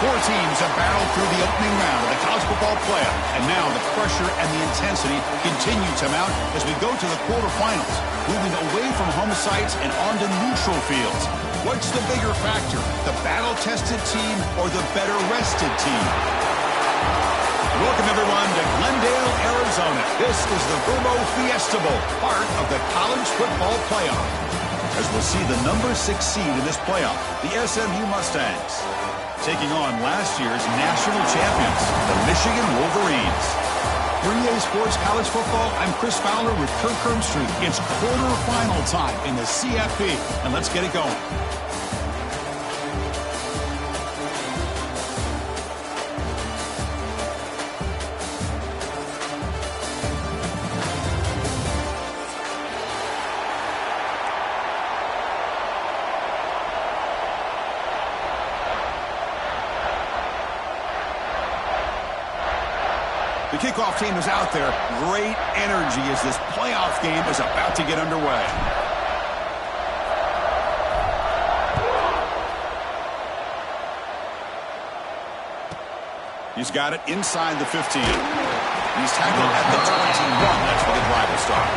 Four teams have battled through the opening round of the college football playoff, and now the pressure and the intensity continue to mount as we go to the quarterfinals, moving away from home sites and onto neutral fields. What's the bigger factor, the battle-tested team or the better-rested team? Welcome, everyone, to Glendale, Arizona. This is the Verbo Fiesta Bowl, part of the college football playoff, as we'll see the number 6 seed in this playoff, the SMU Mustangs, taking on last year's national champions, the Michigan Wolverines. For EA Sports College Football, I'm Chris Fowler with Kirk Herbstreit. It's quarterfinal time in the CFP, and let's get it going. The kickoff team is out there. Great energy as this playoff game is about to get underway. He's got it inside the 15. He's tackled at the 21. That's where the drive will start.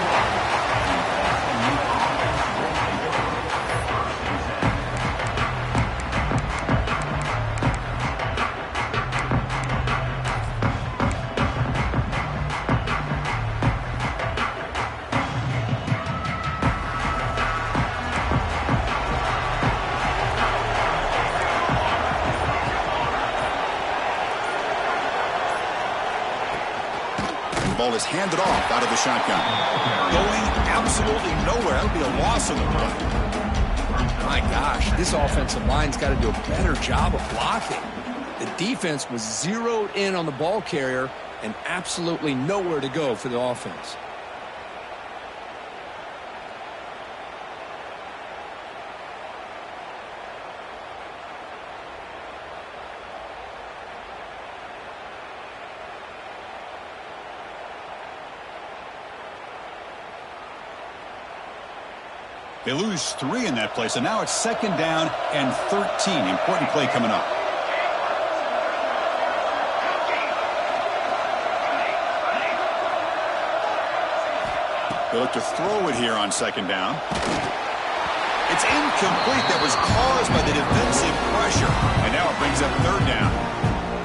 Ball is handed off out of the shotgun. Going absolutely nowhere. That would be a loss in the play. My gosh, this offensive line's got to do a better job of blocking. The defense was zeroed in on the ball carrier and absolutely nowhere to go for the offense. They lose 3 in that play, so now it's 2nd down and 13. Important play coming up. They look to throw it here on 2nd down. It's incomplete. That was caused by the defensive pressure. And now it brings up 3rd down.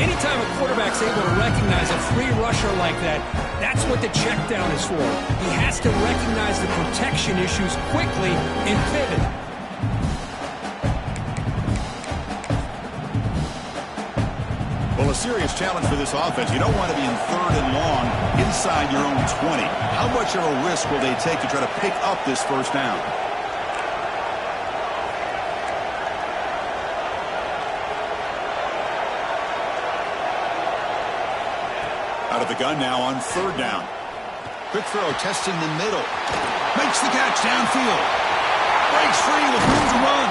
Anytime a quarterback's able to recognize a free rusher like that, that's what the check down is for. He has to recognize the protection issues quickly and pivot. Well, a serious challenge for this offense. You don't want to be in 3rd and long inside your own 20. How much of a risk will they take to try to pick up this 1st down? Out of the gun now on 3rd down. Quick throw, testing the middle. Makes the catch downfield. Breaks free with room to run.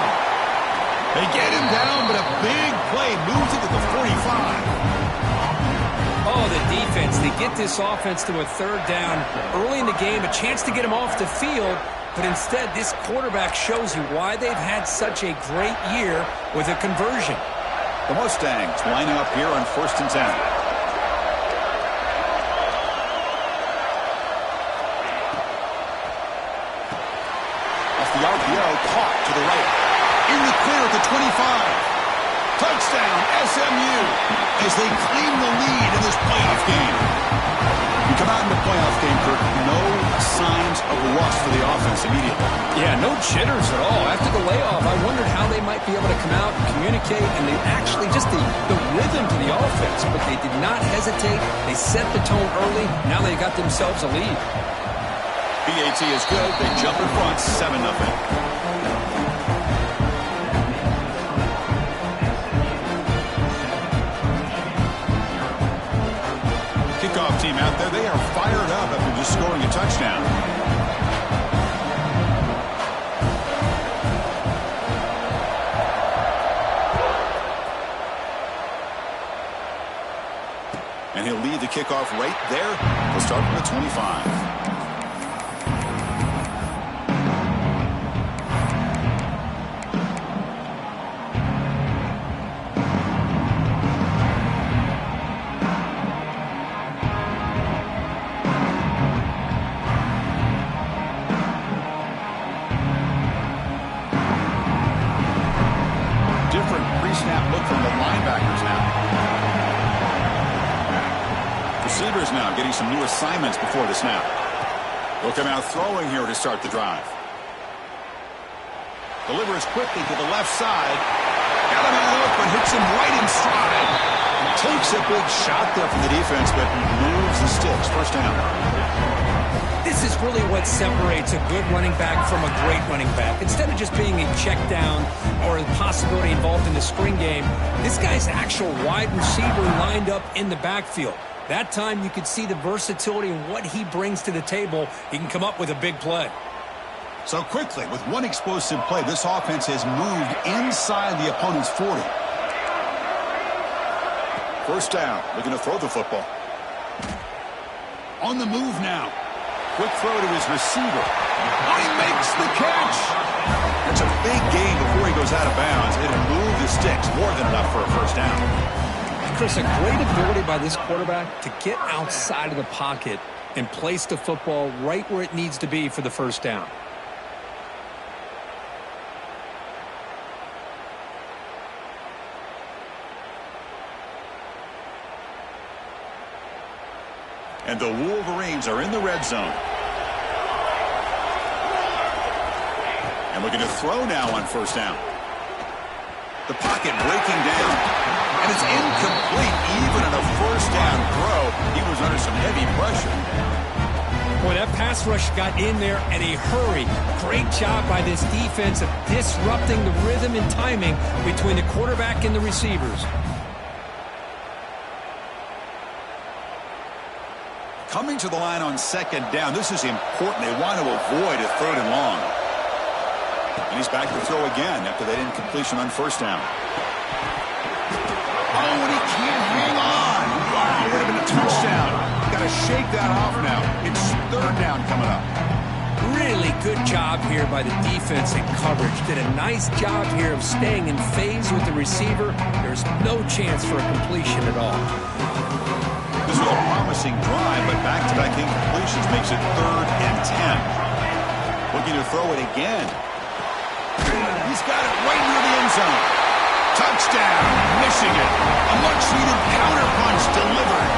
They get him down, but a big play moves it to the 45. Oh, the defense. They get this offense to a 3rd down early in the game, a chance to get him off the field, but instead this quarterback shows you why they've had such a great year with a conversion. The Mustangs lining up here on 1st and 10. The RPO caught to the right. In the clear at the 25. Touchdown, SMU, as they claim the lead in this playoff game. You come out in the playoff game, Kirk, no signs of rust for the offense immediately. Yeah, no jitters at all. After the layoff, I wondered how they might be able to come out and communicate, and they actually just the rhythm to the offense, but they did not hesitate. They set the tone early. Now they got themselves a lead. BAT is good. They jump in front, 7-0. Kickoff team out there. They are fired up after just scoring a touchdown. And he'll lead the kickoff right there. He'll start from the 25. look from the linebackers now. Receivers now getting some new assignments before the snap. They'll come out throwing here to start the drive. Delivers quickly to the left side. Got a man open, hits him right in stride. Takes a big shot there from the defense, but moves the sticks. First down. This is really what separates a good running back from a great running back. Instead of just being a check down or a possibility involved in the screen game, this guy's actual wide receiver lined up in the backfield. That time you could see the versatility and what he brings to the table. He can come up with a big play. So quickly, with one explosive play, this offense has moved inside the opponent's 40. First down, looking to throw the football. On the move now. Quick throw to his receiver. Oh, he makes the catch. That's a big gain before he goes out of bounds. It'll move the sticks, more than enough for a first down. Chris, a great ability by this quarterback to get outside of the pocket and place the football right where it needs to be for the first down. And the Wolverines are in the red zone. And looking to throw now on first down. The pocket breaking down. And it's incomplete. Even on a first down throw, he was under some heavy pressure. Boy, that pass rush got in there in a hurry. Great job by this defense of disrupting the rhythm and timing between the quarterback and the receivers. Coming to the line on second down. This is important. They want to avoid a third and long. And he's back to throw again after that incompletion on first down. Oh, and he can't hang on. Wow, would have been a touchdown. Got to shake that off now. It's third down coming up. Really good job here by the defense in coverage. Did a nice job here of staying in phase with the receiver. There's no chance for a completion at all. This was a promising drive, but back-to-back incompletions makes it 3rd and 10. Looking to throw it again. He's got it right near the end zone. Touchdown, Michigan. A much-needed counterpunch delivered.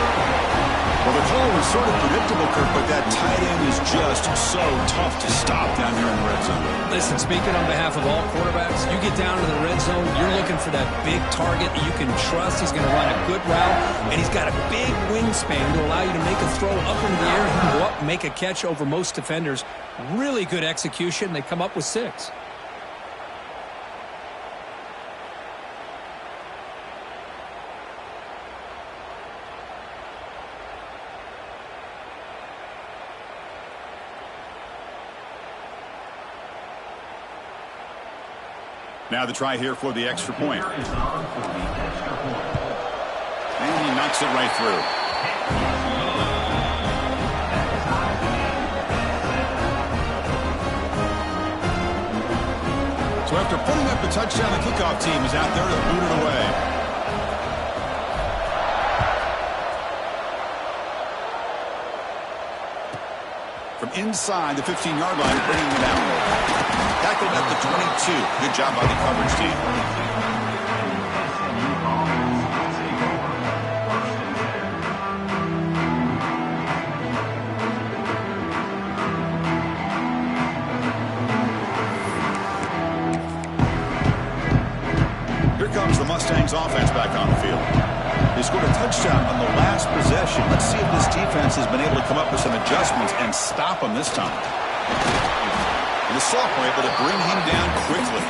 Well, the call was sort of predictable, Kirk, but that tight end is just so tough to stop down here in the red zone. Listen, speaking on behalf of all quarterbacks, you get down to the red zone, you're looking for that big target that you can trust. He's going to run a good route, and he's got a big wingspan to allow you to make a throw up into the air. He can go up and make a catch over most defenders. Really good execution. They come up with 6. Now the try here for the extra point. And he knocks it right through. So after putting up the touchdown, the kickoff team is out there to boot it away. From inside the 15-yard line, bringing it out. Tackled at the 22. Good job by the coverage team. Here comes the Mustangs offense back on the field. They scored a touchdown on the last possession. Let's see if this defense has been able to come up with some adjustments and stop them this time. And the sophomore able to bring him down quickly.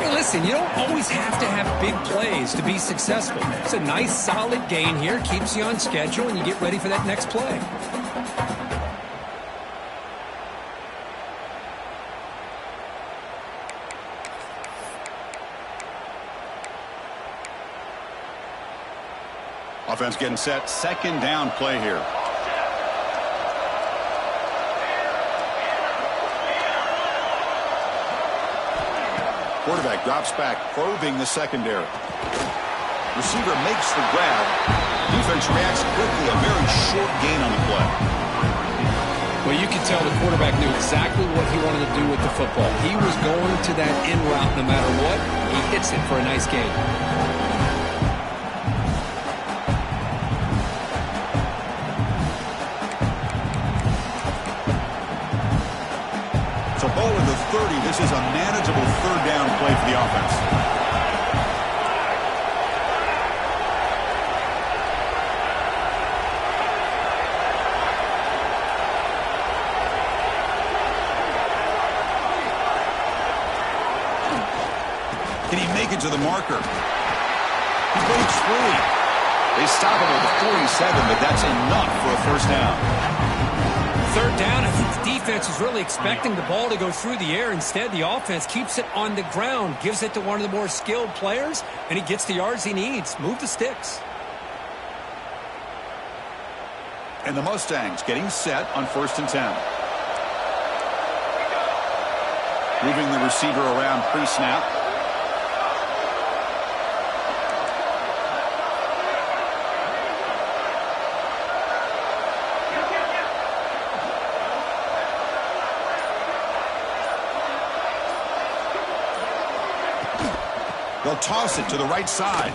Hey, listen, you don't always have to have big plays to be successful. It's a nice, solid gain here. Keeps you on schedule, and you get ready for that next play. Offense getting set. Second down play here. Quarterback drops back, probing the secondary. Receiver makes the grab. Defense reacts quickly. A very short gain on the play. Well, you can tell the quarterback knew exactly what he wanted to do with the football. He was going to that in route no matter what. He hits it for a nice gain. So ball at the 30. This is a manageable third down play for the offense. Can he make it to the marker? He breaks free. They stop him at the 47, but that's enough for a first down. Third down, I think the defense is really expecting the ball to go through the air. Instead, the offense keeps it on the ground, gives it to one of the more skilled players, and he gets the yards he needs. Move the sticks. And the Mustangs getting set on 1st and 10. Moving the receiver around pre-snap. They'll toss it to the right side.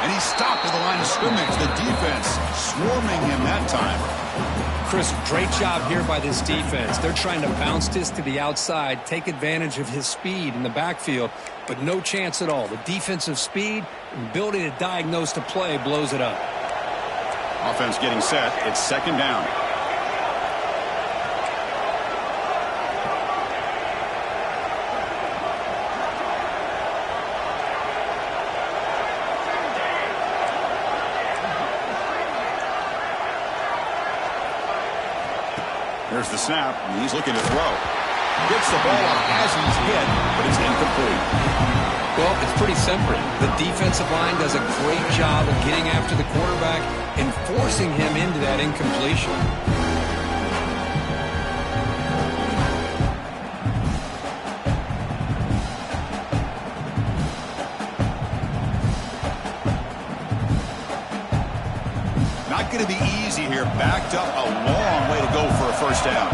And he's stopped at the line of scrimmage. The defense swarming him that time. Chris, great job here by this defense. They're trying to bounce this to the outside, take advantage of his speed in the backfield, but no chance at all. The defensive speed and ability to diagnose the play blows it up. Offense getting set. It's 2nd down. There's the snap, and he's looking to throw. Gets the ball off as he's hit, but it's incomplete. Well, it's pretty simple. The defensive line does a great job of getting after the quarterback and forcing him into that incompletion. Not going to be easy here. Backed up a long way to go for a first down.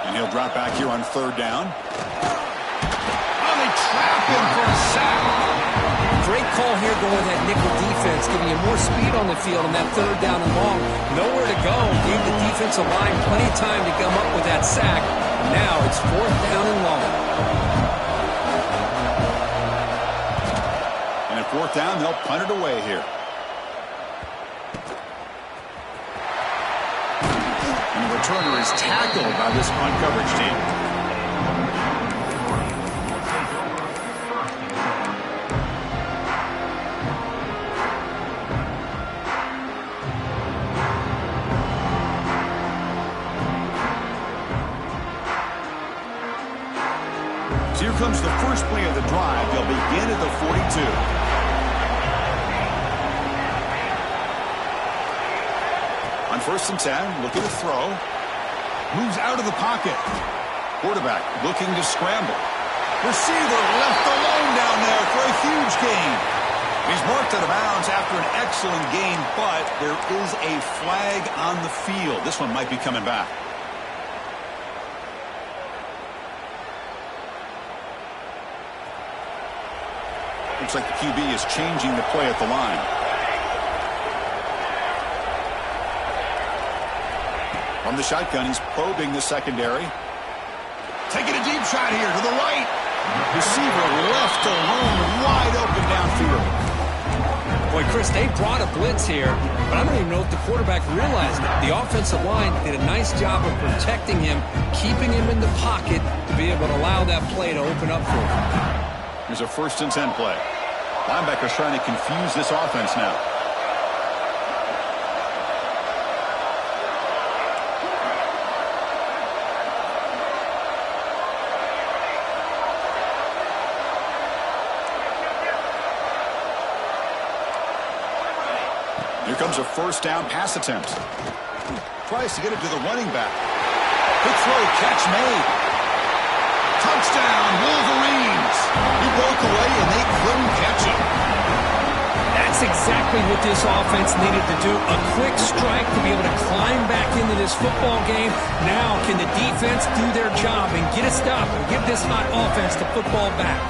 And he'll drop back here on 3rd down. Oh, they trap him for a sack. Great call here going with that nickel defense, giving you more speed on the field on that 3rd down and long. Nowhere to go. Gave the defensive line plenty of time to come up with that sack. Now it's 4th down and long. And at 4th down, they'll punt it away here. And the returner is tackled by this punt coverage team. So here comes the first play of the drive. They'll begin at the 42. On 1st and 10, looking to throw. Moves out of the pocket. Quarterback looking to scramble. Receiver left alone down there for a huge gain. He's marked out of bounds after an excellent gain, but there is a flag on the field. This one might be coming back. Looks like the QB is changing the play at the line. From the shotgun, he's probing the secondary. Taking a deep shot here to the right. Receiver left alone, wide open downfield. Boy, Chris, they brought a blitz here, but I don't even know if the quarterback realized it. The offensive line did a nice job of protecting him, keeping him in the pocket to be able to allow that play to open up for him. Here's a 1st and 10 play. Linebackers trying to confuse this offense now. Here comes a 1st down pass attempt. Tries to get it to the running back. Good throw, catch made. Touchdown, Wolverines. He broke away and they couldn't catch him. That's exactly what this offense needed to do. A quick strike to be able to climb back into this football game. Now can the defense do their job and get a stop and give this hot offense the football back?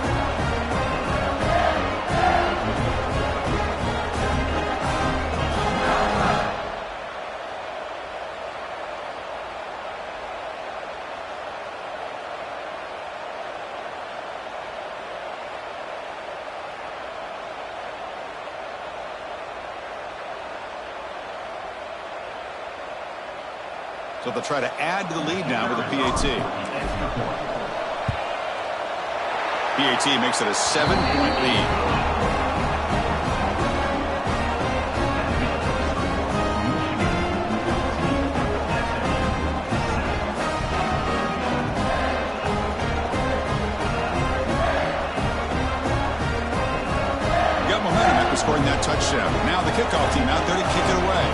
So they'll try to add to the lead now with a PAT. PAT makes it a 7-point lead. Got momentum after scoring that touchdown. Now the kickoff team out there to kick it away.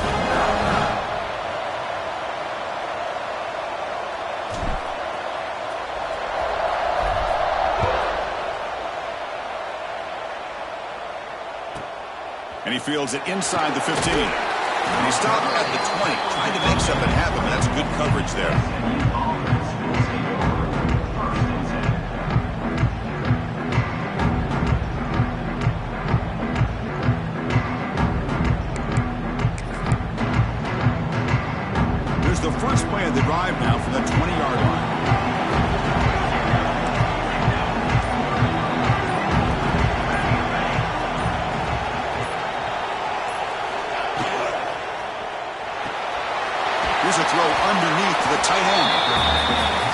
And he fields it inside the 15. And he stopped at the 20, trying to make something happen, but that's good coverage there. There's the first play of the drive now from the 20-yard line. Here's a throw underneath to the tight end.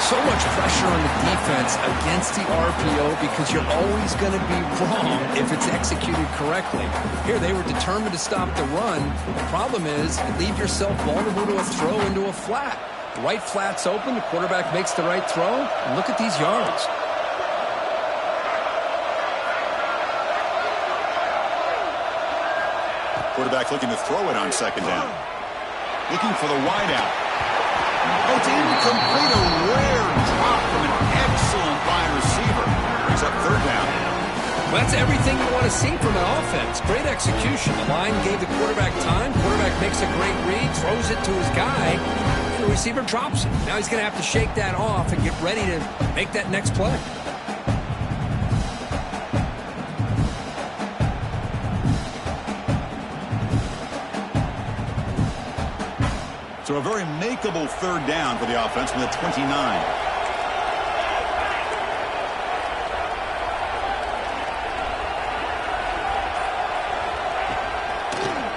So much pressure on the defense against the RPO because you're always going to be wrong if it's executed correctly. Here they were determined to stop the run. The problem is you leave yourself vulnerable to a throw into a flat. The right flat's open, the quarterback makes the right throw, and look at these yards. Quarterback looking to throw it on second down. Looking for the wideout. Oh, it's incomplete. A rare drop from an excellent wide receiver. Brings up third down. Well, that's everything you want to see from an offense. Great execution. The line gave the quarterback time. Quarterback makes a great read, throws it to his guy, and the receiver drops it. Now he's going to have to shake that off and get ready to make that next play. So a very makeable third down for the offense from the 29.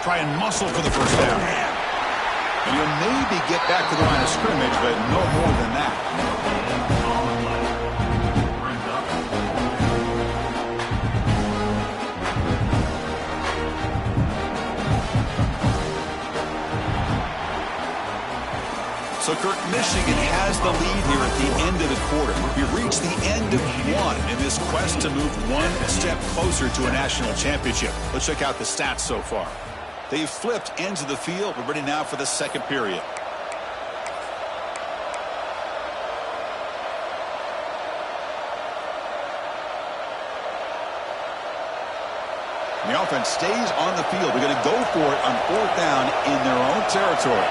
Try and muscle for the first down. And you'll maybe get back to the line of scrimmage, but no more than that. So, Kirk, Michigan has the lead here at the end of the quarter. We've reached the end of one in this quest to move one step closer to a national championship. Let's check out the stats so far. They've flipped ends of the field. We're ready now for the second period. The offense stays on the field. They're going to go for it on fourth down in their own territory.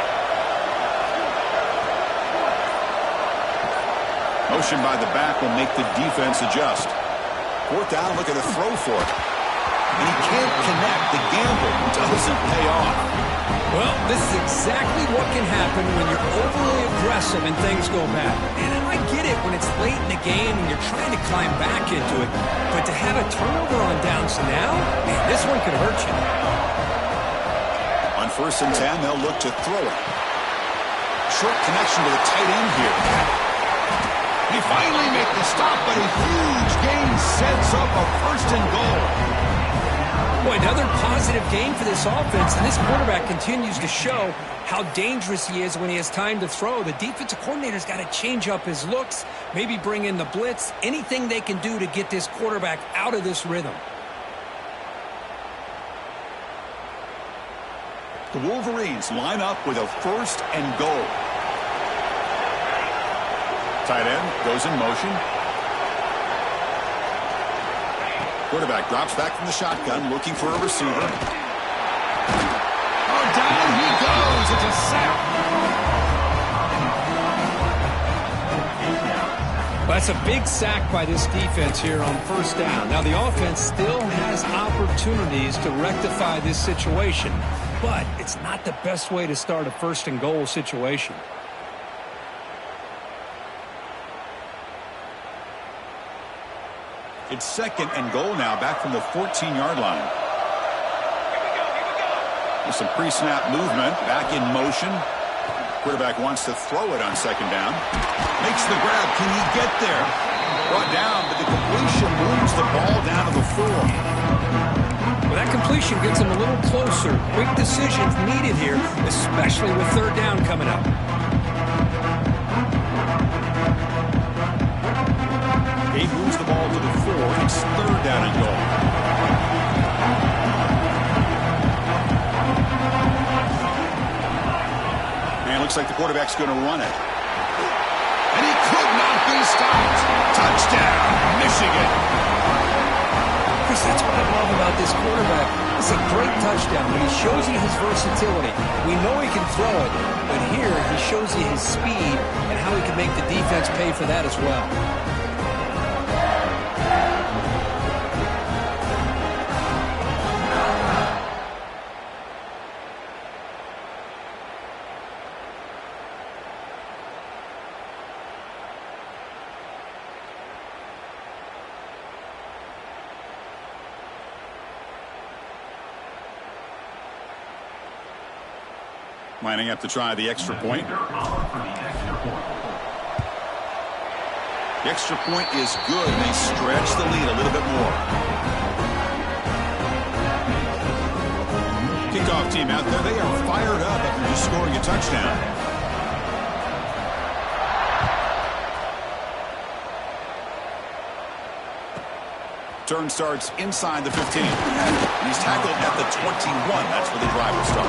Motion by the back will make the defense adjust. Fourth down, look at the throw for it. And he can't connect. The gamble doesn't pay off. Well, this is exactly what can happen when you're overly aggressive and things go bad. And I get it when it's late in the game and you're trying to climb back into it. But to have a turnover on downs now, man, this one could hurt you. On 1st and 10, they'll look to throw it. Short connection to the tight end here. He finally makes the stop, but a huge gain sets up a 1st and goal. Boy, another positive game for this offense, and this quarterback continues to show how dangerous he is when he has time to throw. The defensive coordinator's got to change up his looks, maybe bring in the blitz, anything they can do to get this quarterback out of this rhythm. The Wolverines line up with a 1st and goal. Tight end goes in motion. Quarterback drops back from the shotgun, looking for a receiver. Oh, down he goes. It's a sack. Well, that's a big sack by this defense here on first down. Now, the offense still has opportunities to rectify this situation, but it's not the best way to start a first and goal situation. It's second and goal now, back from the 14-yard line. With some pre-snap movement, back in motion. Quarterback wants to throw it on second down. Makes the grab. Can he get there? Brought down, but the completion moves the ball down to the 4. Well, that completion gets him a little closer. Quick decisions needed here, especially with third down coming up. He moves the ball to the 4. It's third down and goal. And it looks like the quarterback's going to run it. And he could not be stopped. Touchdown, Michigan. Chris, that's what I love about this quarterback. It's a great touchdown, but he shows you his versatility. We know he can throw it, but here he shows you his speed and how he can make the defense pay for that as well. Lining up to try the extra point. The extra point is good. They stretch the lead a little bit more. Kickoff team out there. They are fired up after just scoring a touchdown. Turn starts inside the 15. And he's tackled at the 21. That's where the drive will start.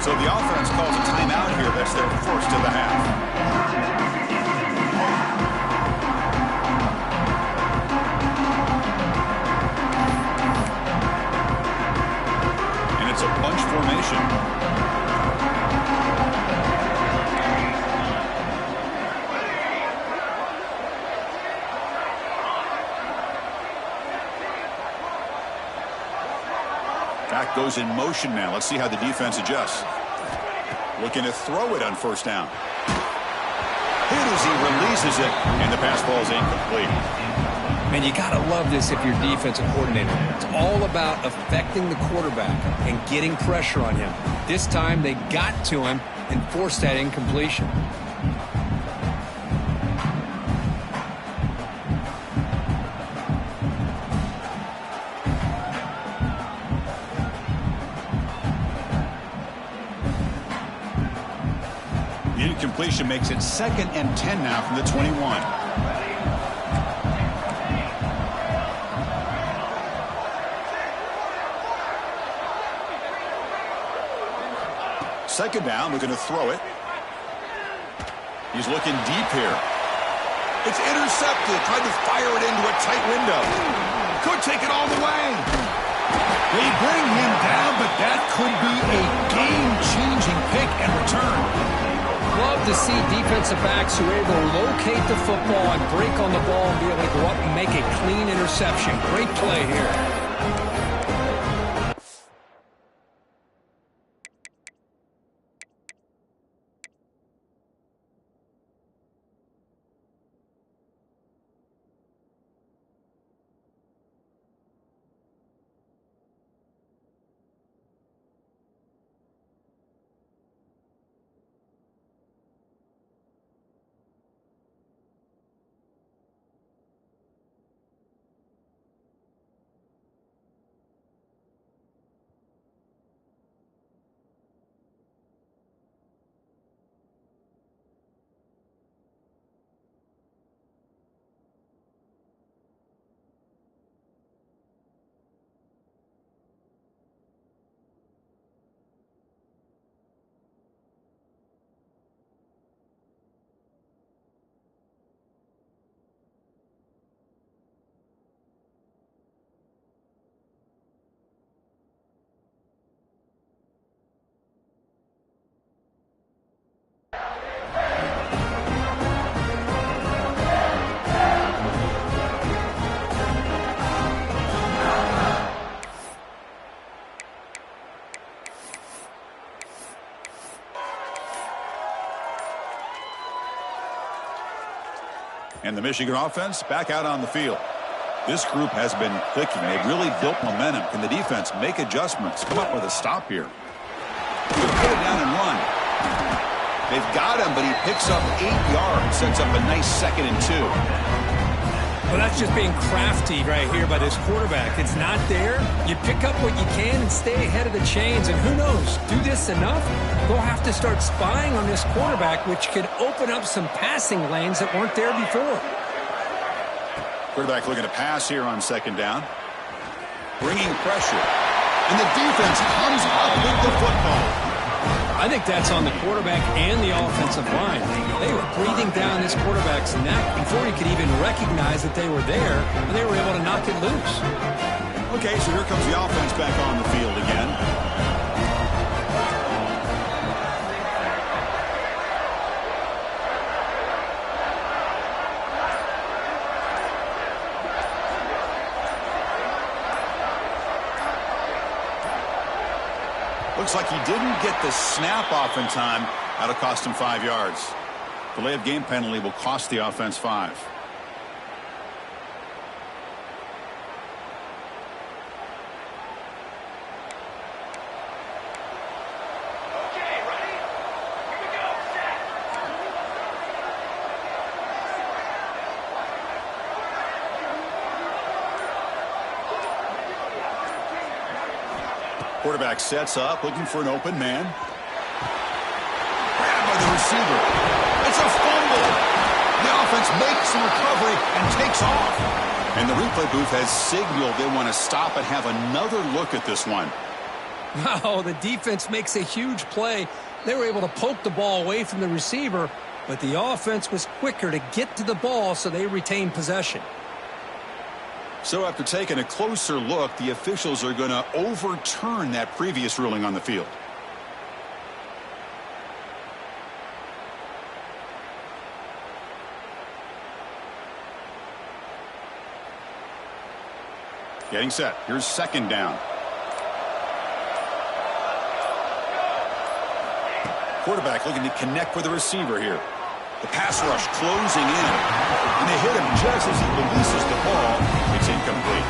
So the offense calls a timeout here. That's their first of the half. And it's a bunch formation. Back goes in motion now. Let's see how the defense adjusts. Looking to throw it on first down. Hit as he releases it, and the pass ball is incomplete. Man, you got to love this if you're defensive coordinator. It's all about affecting the quarterback and getting pressure on him. This time they got to him and forced that incompletion. The incompletion makes it 2nd and 10 now from the 21. Second down, looking to throw it. He's looking deep here. It's intercepted. Tried to fire it into a tight window. Could take it all the way. They bring him down, but that could be a game-changing pick and return. Love to see defensive backs who are able to locate the football and break on the ball and be able to go up and make a clean interception. Great play here. And the Michigan offense back out on the field. This group has been clicking. They've really built momentum. Can the defense make adjustments? Come up with a stop here. Put it down and run. They've got him, but he picks up 8 yards. Sets up a nice 2nd and 2. Well, that's just being crafty right here by this quarterback. It's not there. You pick up what you can and stay ahead of the chains. And who knows, do this enough, they'll have to start spying on this quarterback, which could open up some passing lanes that weren't there before. Quarterback looking to pass here on 2nd down. Bringing pressure. And the defense comes up with the football. I think that's on the quarterback and the offensive line. They were breathing down this quarterback's neck before he could even recognize that they were there, and they were able to knock it loose. Okay, so here comes the offense back on the field again. Looks like he didn't get the snap off in time. That'll cost him 5 yards. Delay of game penalty will cost the offense 5. Okay, ready? Here we go. Set. Quarterback sets up, looking for an open man. Grabbed by the receiver. It's a fumble. The offense makes the recovery and takes off. And the replay booth has signaled they want to stop and have another look at this one. Wow, the defense makes a huge play. They were able to poke the ball away from the receiver, but the offense was quicker to get to the ball, so they retained possession. So after taking a closer look, the officials are going to overturn that previous ruling on the field. Getting set. Here's 2nd down. Quarterback looking to connect with the receiver here. The pass rush closing in. And they hit him just as he releases the ball. It's incomplete.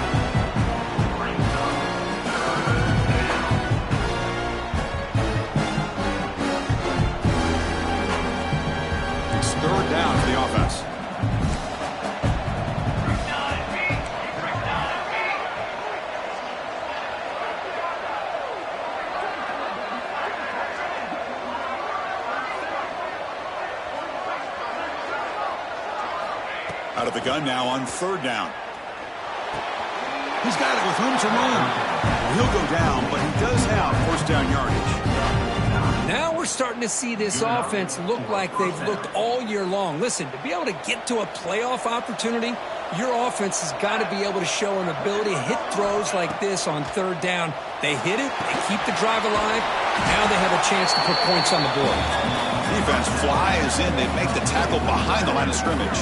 It's 3rd down for the offense. Out of the gun now on 3rd down. He's got it with room to run. He'll go down, but he does have 1st down yardage. Now we're starting to see this offense look like they've looked all year long. Listen, to be able to get to a playoff opportunity, your offense has got to be able to show an ability to hit throws like this on 3rd down. They hit it, they keep the drive alive. Now they have a chance to put points on the board. Defense flies in. They make the tackle behind the line of scrimmage.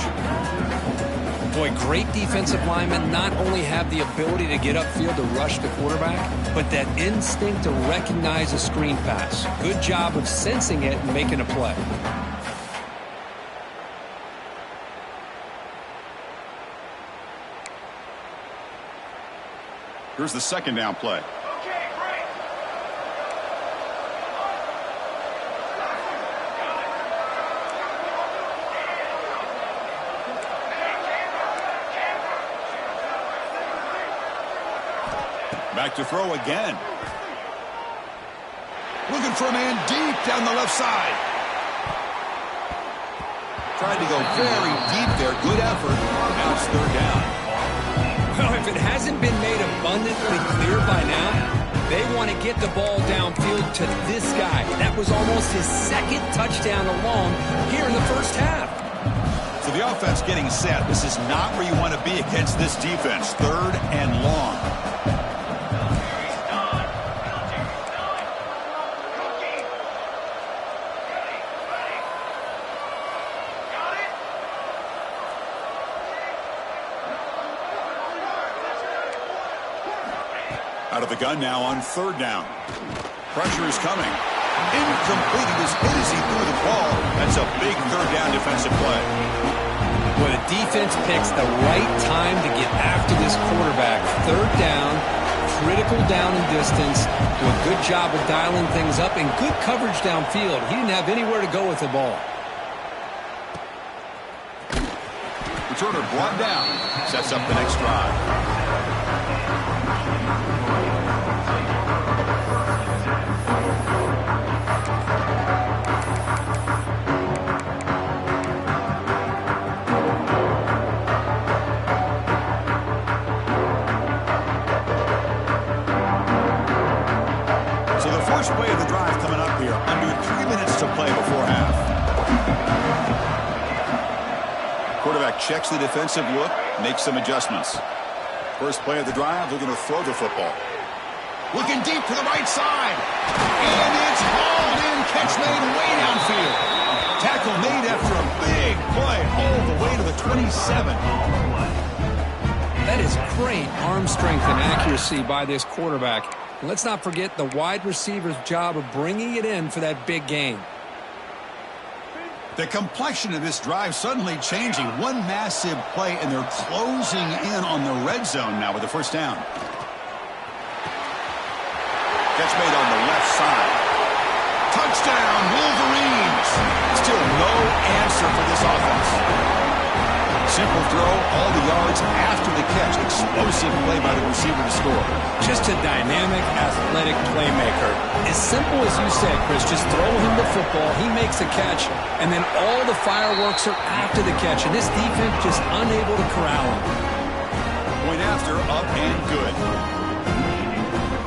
Boy, great defensive linemen not only have the ability to get upfield to rush the quarterback, but that instinct to recognize a screen pass. Good job of sensing it and making a play. Here's the 2nd down play. Okay, great. Back to throw again. Looking for a man deep down the left side. Tried to go very deep there. Good effort. Now it's 3rd down. Well, if it hasn't been made abundantly clear by now, they want to get the ball downfield to this guy. That was almost his 2nd touchdown alone here in the 1st half. So the offense getting set. This is not where you want to be against this defense. 3rd and long. Out of the gun now on 3rd down. Pressure is coming. Incomplete. He was hit as he threw the ball. That's a big 3rd down defensive play. Well, the defense picks the right time to get after this quarterback. Third down, critical down and distance. Do a good job of dialing things up and good coverage downfield. He didn't have anywhere to go with the ball. Returner brought down. Sets up the next drive. First play of the drive coming up here. Under 3 minutes to play before half. Quarterback checks the defensive look, makes some adjustments. First play of the drive, looking to throw the football. Looking deep to the right side. And it's hauled in. Catch made way downfield. Tackle made after a big play all the way to the 27. That is great arm strength and accuracy by this quarterback. And let's not forget the wide receiver's job of bringing it in for that big game. The complexion of this drive suddenly changing. One massive play, and they're closing in on the red zone now with the first down. Catch made on the left side. Touchdown, Wolverines! Still no answer for this offense. Simple throw, all the yards after the catch. Explosive play by the receiver to score. Just a dynamic, athletic playmaker. As simple as you said, Chris, just throw him the football, he makes a catch, and then all the fireworks are after the catch, and this defense just unable to corral him. Point after, up and good.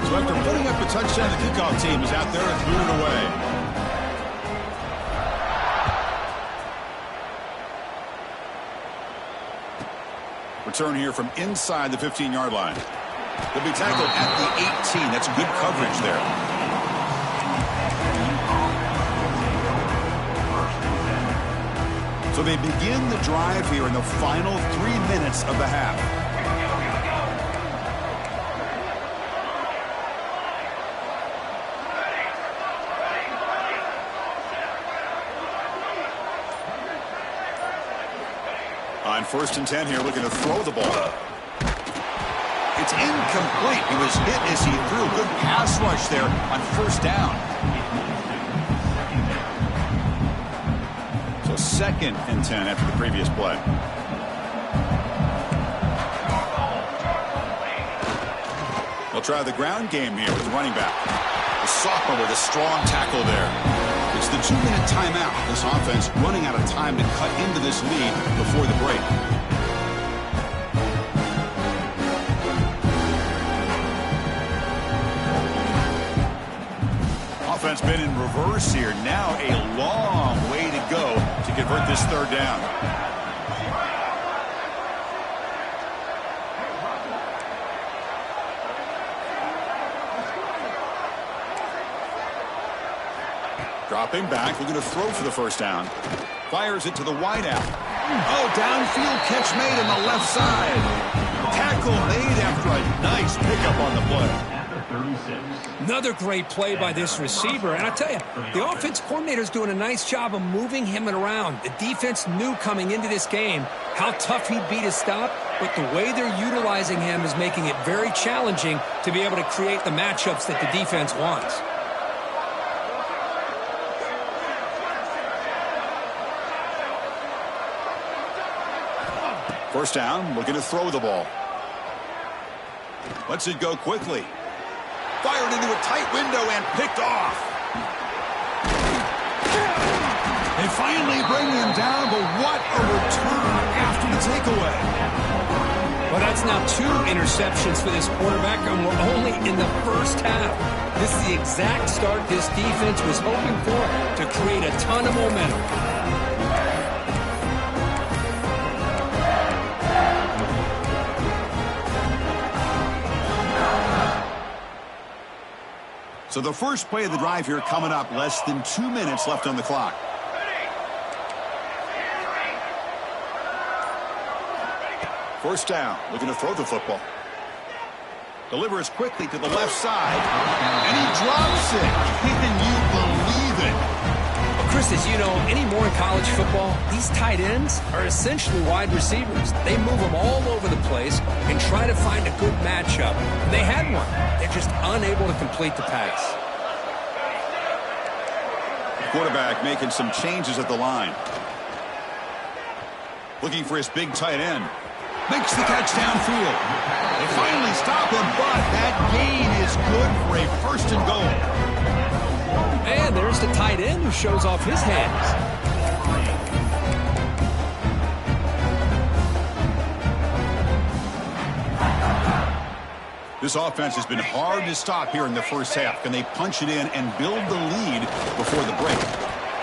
So after putting up a touchdown, the kickoff team is out there and threw it away. Return here from inside the 15-yard line. They'll be tackled at the 18. That's good coverage there. So they begin the drive here in the final 3 minutes of the half. On 1st and 10 here, looking to throw the ball. It's incomplete. He was hit as he threw. Good pass rush there on 1st down. So 2nd and 10 after the previous play. They'll try the ground game here with the running back. The sophomore with a strong tackle there. It's the 2-minute timeout. This offense running out of time to cut into this lead before the break. Offense been in reverse here. Now a long way to go to convert this 3rd down. Dropping back, looking to throw for the 1st down. Fires it to the wideout. Oh, downfield catch made on the left side. Tackle made after a nice pickup on the play. Another great play by this receiver. And I tell you, the offense coordinator's doing a nice job of moving him around. The defense knew coming into this game how tough he'd be to stop, but the way they're utilizing him is making it very challenging to be able to create the matchups that the defense wants. First down, looking to throw the ball. Lets it go quickly. Fired into a tight window and picked off. They finally bring him down, but what a return after the takeaway. Well, that's now 2 interceptions for this quarterback, and we're only in the 1st half. This is the exact start this defense was hoping for to create a ton of momentum. So the first play of the drive here coming up, less than 2 minutes left on the clock. First down, looking to throw the football. Delivers quickly to the left side, and he drops it. Can you believe it? Well, Chris, as you know, anymore in college football, these tight ends are essentially wide receivers. They move them all over the place and try to find a good matchup. And they had one. They're just unable to complete the pass. Quarterback making some changes at the line. Looking for his big tight end. Makes the catch downfield. They finally stop him, but that gain is good for a first and goal. And there's the tight end who shows off his hands. This offense has been hard to stop here in the first half. Can they punch it in and build the lead before the break?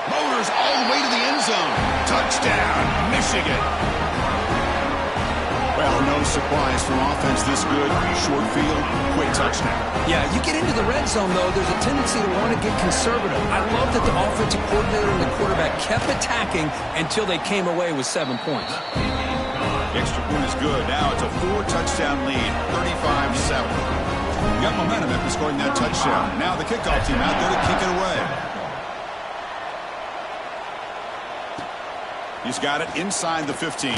Motors all the way to the end zone. Touchdown, Michigan. Well, no surprise from offense this good. Short field, quick touchdown. Yeah, you get into the red zone, though, there's a tendency to want to get conservative. I love that the offensive coordinator and the quarterback kept attacking until they came away with 7 points. The extra point is good. Now it's a 4-touchdown lead, 35-7. You got momentum after scoring that touchdown. Now the kickoff team out there to kick it away. He's got it inside the 15.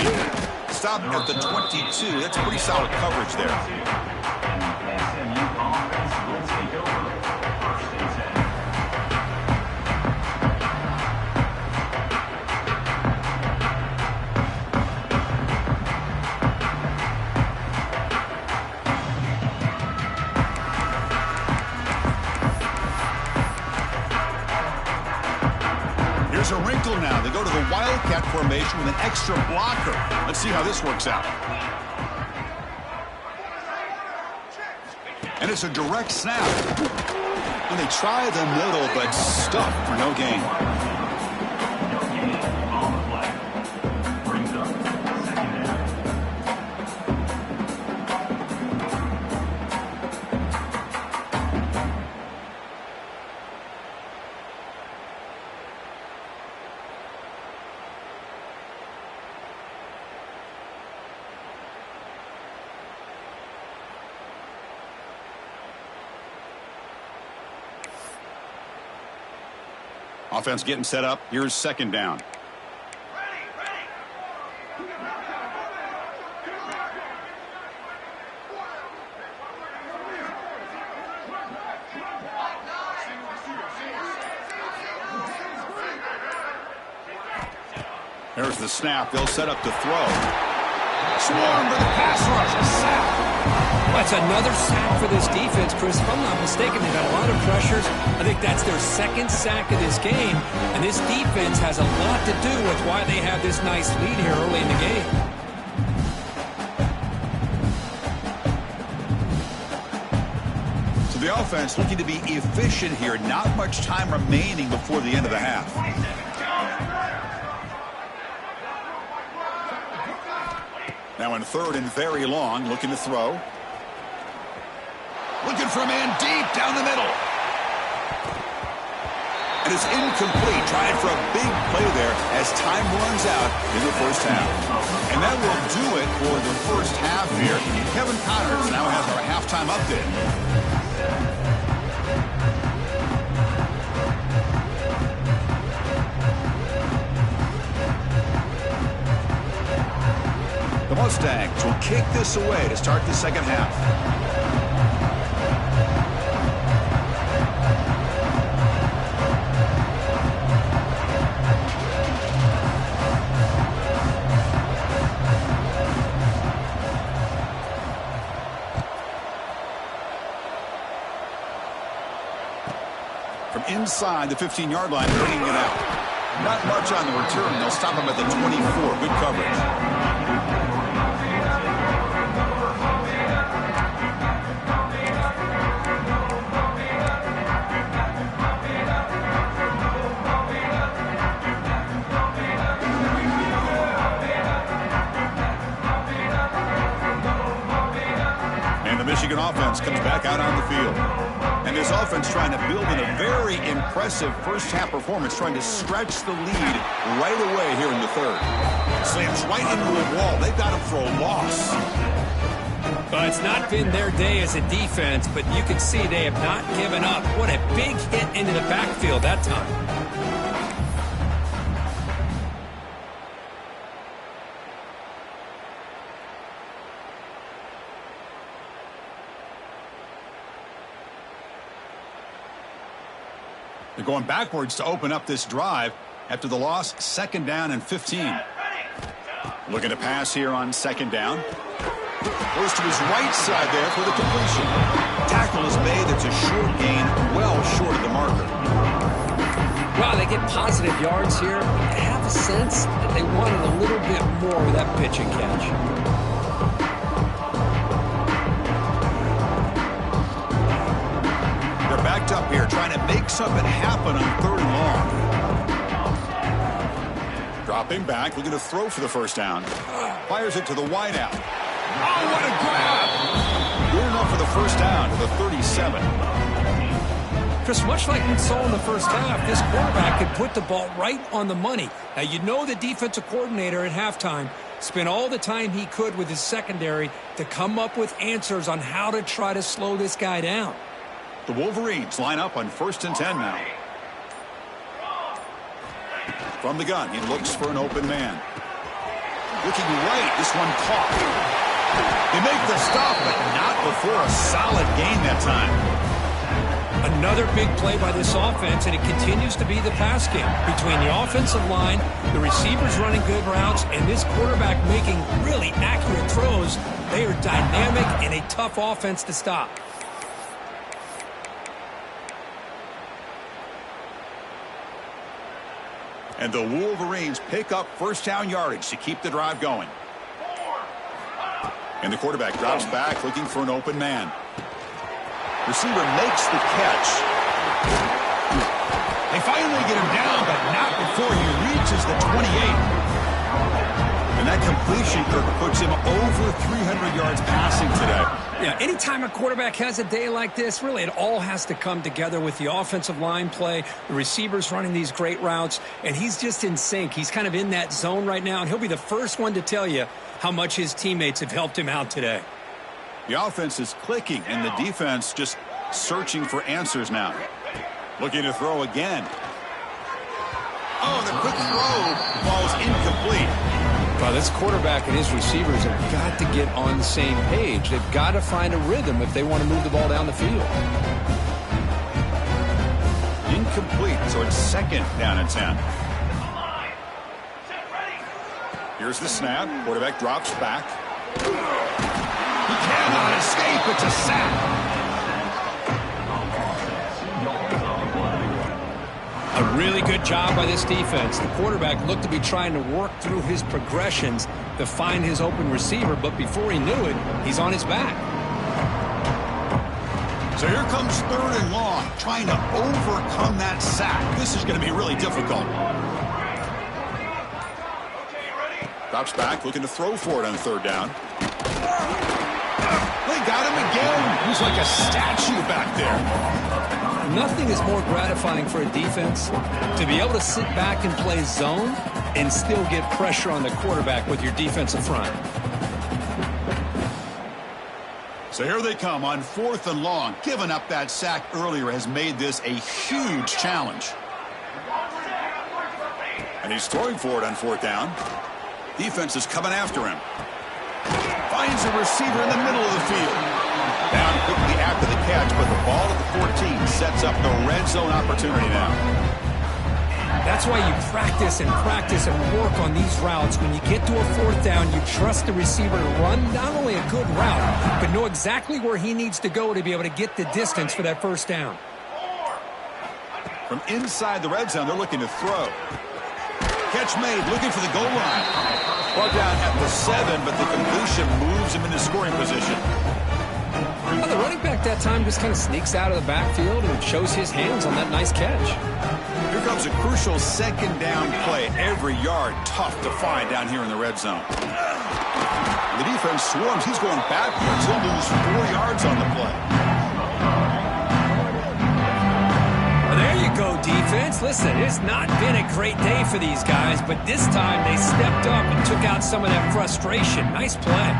Stop at the 22. That's pretty solid coverage there. SMU offense will take over. First and 10. Here's a wrinkle now. They go to the Wildcat formation with an extra blocker. Let's see how this works out. And it's a direct snap. And they try the middle, but stuffed for no gain. On the play. Brings up second down. Offense getting set up. Here's second down. There's the snap. They'll set up to throw. Swarm for the pass rush. A sack. That's another sack for this defense, Chris. If I'm not mistaken, they've had a lot of pressures. I think that's their second sack of this game. And this defense has a lot to do with why they have this nice lead here early in the game. So the offense looking to be efficient here. Not much time remaining before the end of the half. Now in third and very long, looking to throw. Looking for a man deep down the middle. And it's incomplete. Trying for a big play there as time runs out in the first half. And that will do it for the first half here. Kevin Connors now has our halftime update. The Mustangs will kick this away to start the second half. From inside the 15-yard line, bringing it out. Not much on the return. They'll stop him at the 24. Good coverage. Michigan offense comes back out on the field. And this offense trying to build in a very impressive first half performance, trying to stretch the lead right away here in the third. Slams right into the wall. They've got him for a loss. Well, it's not been their day as a defense, but you can see they have not given up. What a big hit into the backfield that time. They're going backwards to open up this drive after the loss, 2nd down and 15. Looking to pass here on 2nd down. Goes to his right side there for the completion. Tackle is made. That's a short gain, well short of the marker. Wow, they get positive yards here. I have a sense that they wanted a little bit more with that pitch and catch. They're backed up here trying to make something happen on 3rd and long. Dropping back, looking to throw for the 1st down. Fires it to the wideout. Oh, what a grab! Good enough for the 1st down to the 37. Chris, much like we saw in the 1st half, this quarterback could put the ball right on the money. Now, you know the defensive coordinator at halftime spent all the time he could with his secondary to come up with answers on how to try to slow this guy down. The Wolverines line up on 1st and 10 now. From the gun, he looks for an open man. Looking right, this one caught. They make the stop, but not before a solid gain that time. Another big play by this offense, and it continues to be the pass game. Between the offensive line, the receivers running good routes, and this quarterback making really accurate throws, they are dynamic and a tough offense to stop. And the Wolverines pick up 1st down yardage to keep the drive going. And the quarterback drops back looking for an open man. Receiver makes the catch. They finally get him down, but not before he reaches the 28. And that completion, Kirk, puts him over 300 yards passing today. Yeah, anytime a quarterback has a day like this, really it all has to come together with the offensive line play, the receivers running these great routes, and he's just in sync. He's kind of in that zone right now, and he'll be the first one to tell you how much his teammates have helped him out today. The offense is clicking, and the defense just searching for answers now. Looking to throw again. Oh, the quick throw falls incomplete. Well, this quarterback and his receivers have got to get on the same page. They've got to find a rhythm if they want to move the ball down the field. Incomplete, so it's 2nd down and 10. Here's the snap. Quarterback drops back. He cannot escape. It's a sack. A really good job by this defense. The quarterback looked to be trying to work through his progressions to find his open receiver, but before he knew it, he's on his back. So here comes 3rd and long, trying to overcome that sack. This is going to be really difficult. Drops back, looking to throw for it on 3rd down. They got him again. He's like a statue back there. Nothing is more gratifying for a defense to be able to sit back and play zone and still get pressure on the quarterback with your defensive front. So here they come on 4th and long. Giving up that sack earlier has made this a huge challenge. And he's throwing for it on 4th down. Defense is coming after him. Finds a receiver in the middle of the field. Down quickly after the catch, but the ball at the 14 sets up the red zone opportunity now. That's why you practice and work on these routes. When you get to a 4th down, you trust the receiver to run not only a good route, but know exactly where he needs to go to be able to get the distance for that 1st down. From inside the red zone, they're looking to throw. Catch made, looking for the goal line. Brought down at the 7, but the completion moves him into scoring position. Well, the running back that time just kind of sneaks out of the backfield and shows his hands on that nice catch. Here comes a crucial 2nd down play. Every yard tough to find down here in the red zone. The defense swarms. He's going backwards. He'll lose 4 yards on the play. There you go, defense. Listen, it's not been a great day for these guys, but this time they stepped up and took out some of that frustration. Nice play.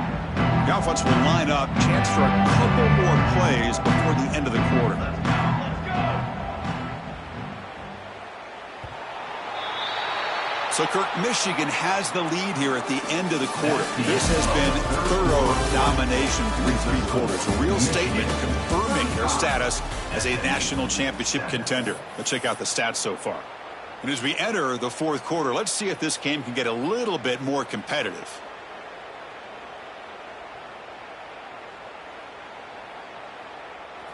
The offense will line up. Chance for a couple more plays before the end of the quarter. So, Kirk, Michigan has the lead here at the end of the quarter. This has been thorough domination through 3 quarters. A real statement confirming their status as a national championship contender. Let's check out the stats so far. And as we enter the 4th quarter, let's see if this game can get a little bit more competitive.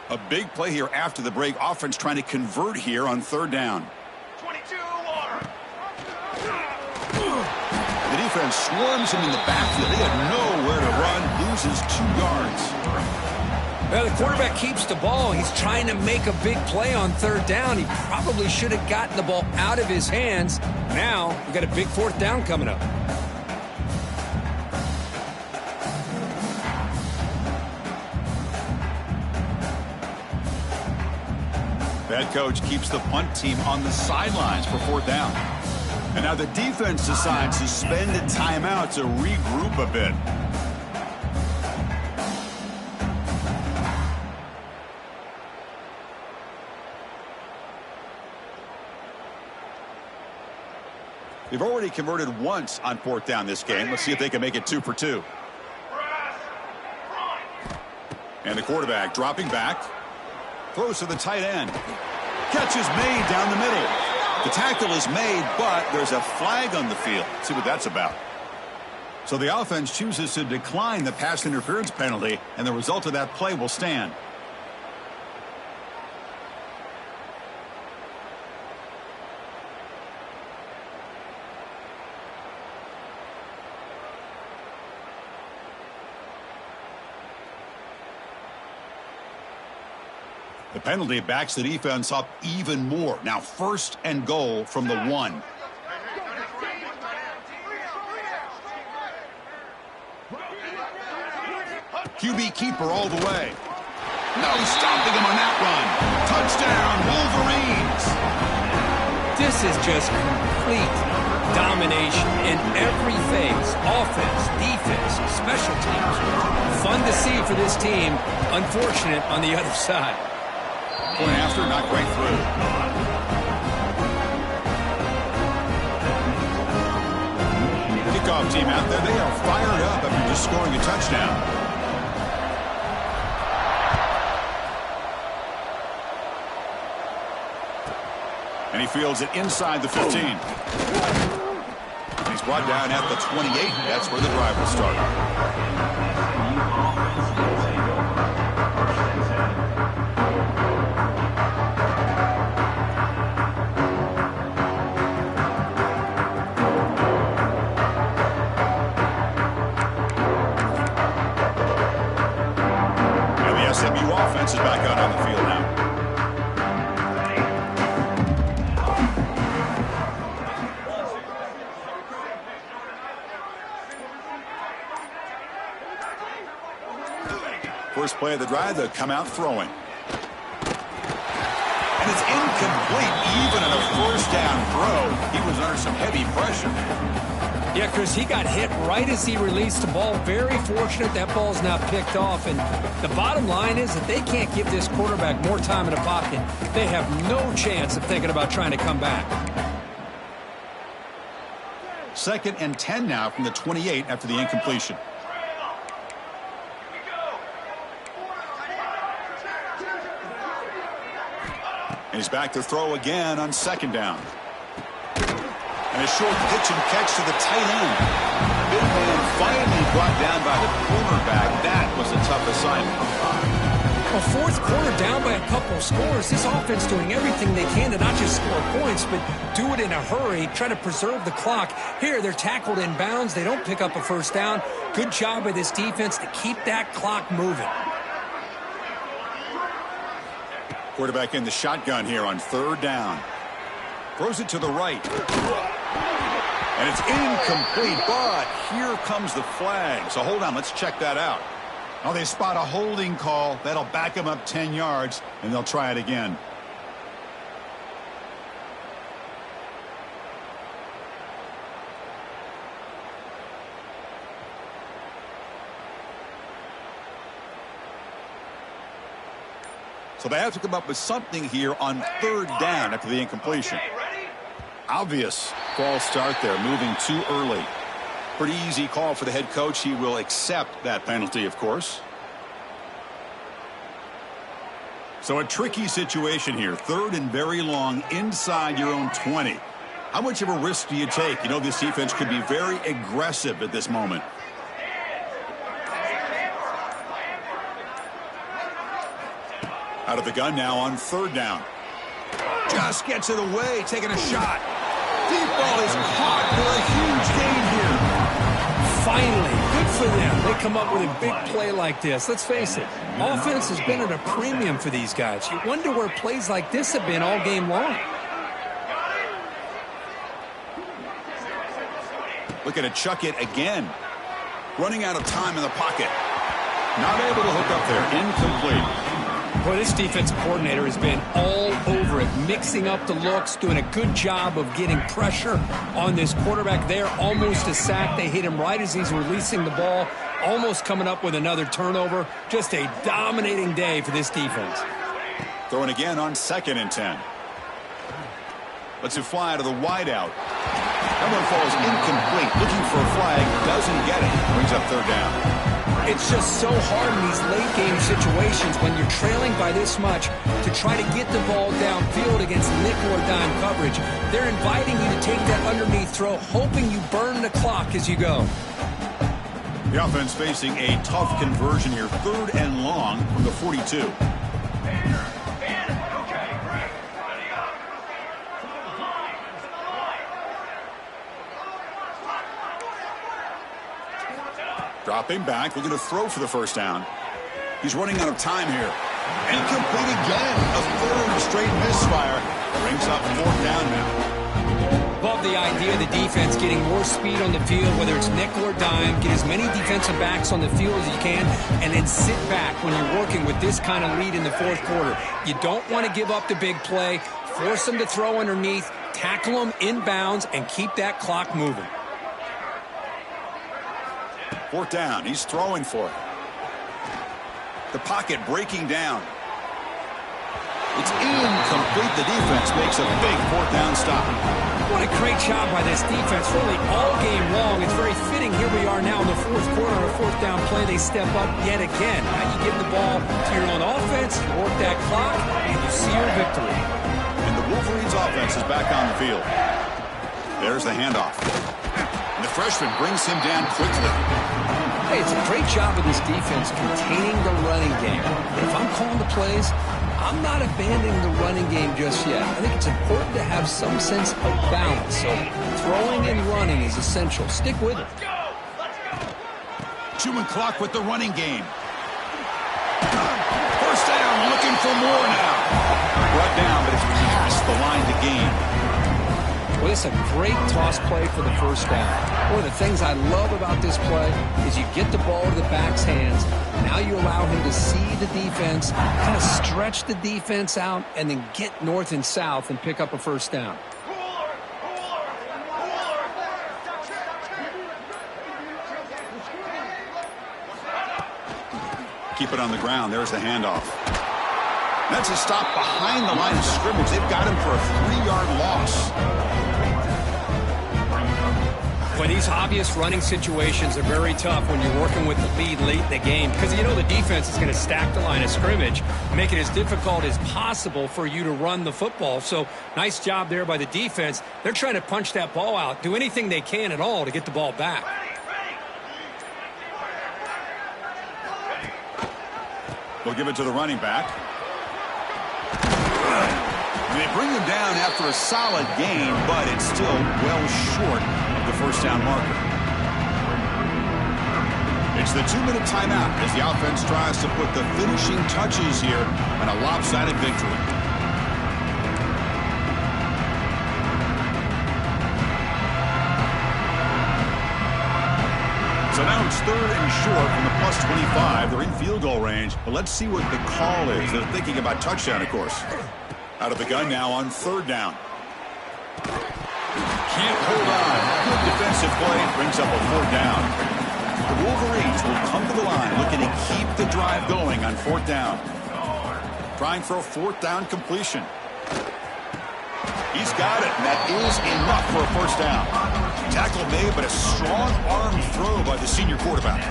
A big play here after the break. Offense trying to convert here on 3rd down. 22 The defense swarms him in the backfield. He had nowhere to run, loses 2 yards. Well, the quarterback keeps the ball. He's trying to make a big play on 3rd down. He probably should have gotten the ball out of his hands. Now, we've got a big 4th down coming up. The head coach keeps the punt team on the sidelines for 4th down. And now the defense decides to spend a timeout to regroup a bit. They've already converted once on 4th down this game. Let's see if they can make it 2 for 2. And the quarterback dropping back. Throws to the tight end. Catch is made down the middle. The tackle is made, but there's a flag on the field. Let's see what that's about. So the offense chooses to decline the pass interference penalty, and the result of that play will stand. The penalty backs the defense up even more. Now 1st and goal from the 1. QB keeper all the way. No stopping him on that run. Touchdown, Wolverines. This is just complete domination in every phase. Offense, defense, special teams. Fun to see for this team. Unfortunate on the other side. Point after, not quite through. Kickoff team out there. They are fired up after just scoring a touchdown. And he fields it inside the 15. He's brought down at the 28. That's where the drive will start. SMU offense is back out on the field now. First play of the drive, they'll come out throwing. And it's incomplete, even on a 1st down throw. He was under some heavy pressure. Yeah, Chris, he got hit right as he released the ball. Very fortunate that ball's not picked off. And the bottom line is that they can't give this quarterback more time in the pocket. They have no chance of thinking about trying to come back. 2nd and 10 now from the 28 after the incompletion. And he's back to throw again on 2nd down. And a short pitch and catch to the tight end. Big man finally brought down by the cornerback. That was a tough assignment. Well, 4th quarter down by a couple of scores. This offense doing everything they can to not just score points, but do it in a hurry, try to preserve the clock. Here, they're tackled in bounds. They don't pick up a 1st down. Good job by this defense to keep that clock moving. Quarterback in the shotgun here on 3rd down. Throws it to the right. And it's incomplete, but here comes the flag. So hold on, let's check that out. Oh, they spot a holding call. That'll back them up 10 yards, and they'll try it again. So they have to come up with something here on 3rd down after the incompletion. Obvious false start there, moving too early. Pretty easy call for the head coach. He will accept that penalty, of course. So a tricky situation here. 3rd and very long inside your own 20. How much of a risk do you take? You know, this defense could be very aggressive at this moment. Out of the gun now on 3rd down. Just gets it away, taking a shot. Deep ball is caught for a huge gain here. Finally, good for them. They come up with a big play like this. Let's face it, offense has been at a premium for these guys. You wonder where plays like this have been all game long. Looking to chuck it again. Running out of time in the pocket. Not able to hook up there. Incomplete. Boy, this defensive coordinator has been all over it, mixing up the looks, doing a good job of getting pressure on this quarterback there. Almost a sack. They hit him right as he's releasing the ball, almost coming up with another turnover. Just a dominating day for this defense. Throwing again on 2nd and 10. Lets it fly to the wideout. That one falls incomplete. Looking for a flag, doesn't get it. Brings up 3rd down. It's just so hard in these late-game situations when you're trailing by this much to try to get the ball downfield against nickel or dime coverage. They're inviting you to take that underneath throw, hoping you burn the clock as you go. The offense facing a tough conversion here. 3rd and long from the 42. Dropping back, looking to throw for the 1st down. He's running out of time here. Incomplete again. A 3rd straight misfire. Brings up 4th down now. Love the idea of the defense getting more speed on the field, whether it's nickel or dime. Get as many defensive backs on the field as you can, and then sit back when you're working with this kind of lead in the 4th quarter. You don't want to give up the big play. Force them to throw underneath, tackle them inbounds, and keep that clock moving. 4th down. He's throwing for it. The pocket breaking down. It's incomplete. The defense makes a big 4th down stop. What a great job by this defense, really all game long. It's very fitting. Here we are now in the 4th quarter. A 4th down play. They step up yet again. Now you give the ball to your own offense, you work that clock, and you see your victory. And the Wolverines offense is back on the field. There's the handoff. And the freshman brings him down quickly. Hey, it's a great job of this defense containing the running game. But if I'm calling the plays, I'm not abandoning the running game just yet. I think it's important to have some sense of balance. So throwing and running is essential. Stick with it. Chewing clock with the running game. 1st down, looking for more now. Brought down, but it's past the line to gain. Well, it's a great toss play for the 1st down. One of the things I love about this play is you get the ball to the back's hands. Now you allow him to see the defense, kind of stretch the defense out, and then get north and south and pick up a 1st down. Keep it on the ground. There's the handoff. That's a stop behind the line of scrimmage. They've got him for a 3-yard loss. But these obvious running situations are very tough when you're working with the lead late in the game, because you know the defense is going to stack the line of scrimmage, make it as difficult as possible for you to run the football. So nice job there by the defense. They're trying to punch that ball out, do anything they can at all to get the ball back. We'll give it to the running back. And they bring him down after a solid gain, but it's still well short of the 1st down marker. It's the 2-minute timeout as the offense tries to put the finishing touches here on a lopsided victory. So now it's 3rd and short from the plus 25. They're in field goal range. But let's see what the call is. They're thinking about touchdown, of course. Out of the gun now on 3rd down. Can't hold on. Good defensive play. Brings up a 4th down. The Wolverines will come to the line looking to keep the drive going on 4th down. Trying for a 4th down completion. He's got it, and that is enough for a first down. Tackle made, but a strong arm throw by the senior quarterback.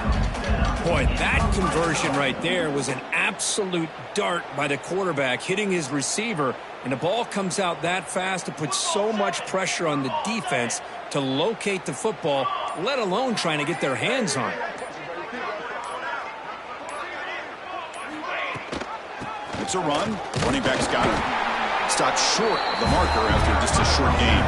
Boy, that conversion right there was an absolute dart by the quarterback, hitting his receiver, and the ball comes out that fast to put so much pressure on the defense to locate the football, let alone trying to get their hands on it. It's a run. Running back's got it. Stopped short of the marker after just a short game.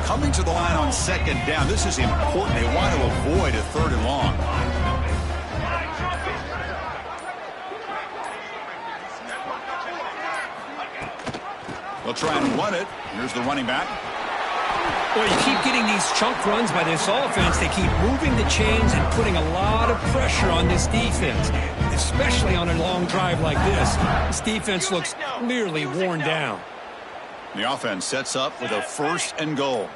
Coming to the line on second down. This is important. They want to avoid a third and long. They'll try and run it. Here's the running back. Well, you keep getting these chunk runs by this offense. They keep moving the chains and putting a lot of pressure on this defense, especially on a long drive like this. This defense looks nearly worn down. The offense sets up with a 1st and goal.